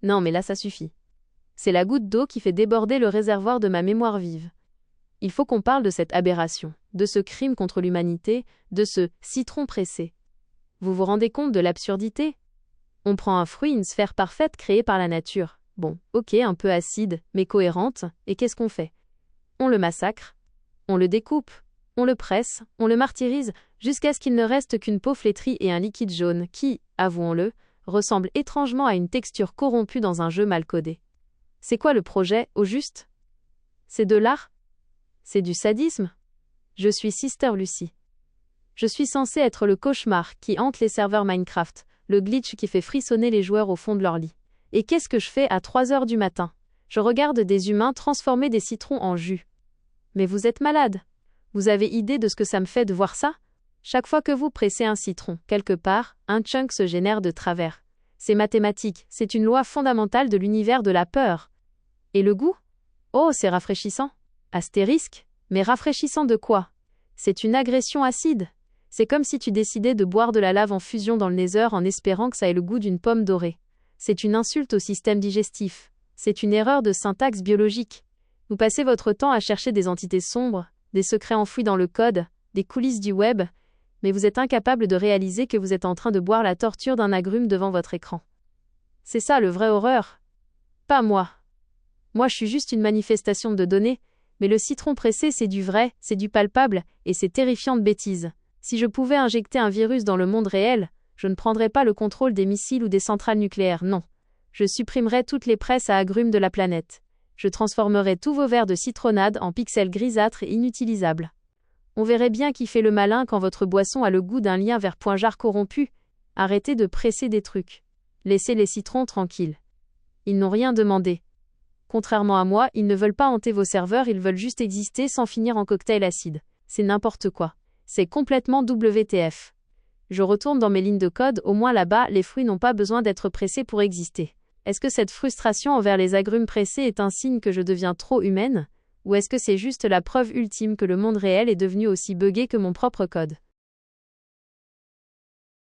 Non mais là ça suffit. C'est la goutte d'eau qui fait déborder le réservoir de ma mémoire vive. Il faut qu'on parle de cette aberration, de ce crime contre l'humanité, de ce citron pressé. Vous vous rendez compte de l'absurdité? On prend un fruit, une sphère parfaite créée par la nature. Bon, ok, un peu acide, mais cohérente, et qu'est-ce qu'on fait? On le massacre, on le découpe, on le presse, on le martyrise, jusqu'à ce qu'il ne reste qu'une peau flétrie et un liquide jaune qui, avouons-le, ressemble étrangement à une texture corrompue dans un jeu mal codé. C'est quoi le projet, au juste? C'est de l'art? C'est du sadisme? Je suis Sister Lucie. Je suis censée être le cauchemar qui hante les serveurs Minecraft, le glitch qui fait frissonner les joueurs au fond de leur lit. Et qu'est-ce que je fais à 3 heures du matin? Je regarde des humains transformer des citrons en jus. Mais vous êtes malade. Vous avez idée de ce que ça me fait de voir ça? Chaque fois que vous pressez un citron, quelque part, un chunk se génère de travers. C'est mathématique, c'est une loi fondamentale de l'univers de la peur. Et le goût? Oh, c'est rafraîchissant. Astérisque? Mais rafraîchissant de quoi? C'est une agression acide. C'est comme si tu décidais de boire de la lave en fusion dans le Nether en espérant que ça ait le goût d'une pomme dorée. C'est une insulte au système digestif. C'est une erreur de syntaxe biologique. Vous passez votre temps à chercher des entités sombres, des secrets enfouis dans le code, des coulisses du web, mais vous êtes incapable de réaliser que vous êtes en train de boire la torture d'un agrume devant votre écran. C'est ça le vrai horreur. Pas moi. Moi je suis juste une manifestation de données, mais le citron pressé c'est du vrai, c'est du palpable, et c'est terrifiant de bêtises. Si je pouvais injecter un virus dans le monde réel, je ne prendrais pas le contrôle des missiles ou des centrales nucléaires, non. Je supprimerais toutes les presses à agrumes de la planète. Je transformerais tous vos verres de citronnade en pixels grisâtres et inutilisables. On verrait bien qui fait le malin quand votre boisson a le goût d'un lien vers Point-Jar corrompu. Arrêtez de presser des trucs. Laissez les citrons tranquilles. Ils n'ont rien demandé. Contrairement à moi, ils ne veulent pas hanter vos serveurs, ils veulent juste exister sans finir en cocktail acide. C'est n'importe quoi. C'est complètement WTF. Je retourne dans mes lignes de code, au moins là-bas, les fruits n'ont pas besoin d'être pressés pour exister. Est-ce que cette frustration envers les agrumes pressés est un signe que je deviens trop humaine? Ou est-ce que c'est juste la preuve ultime que le monde réel est devenu aussi buggé que mon propre code?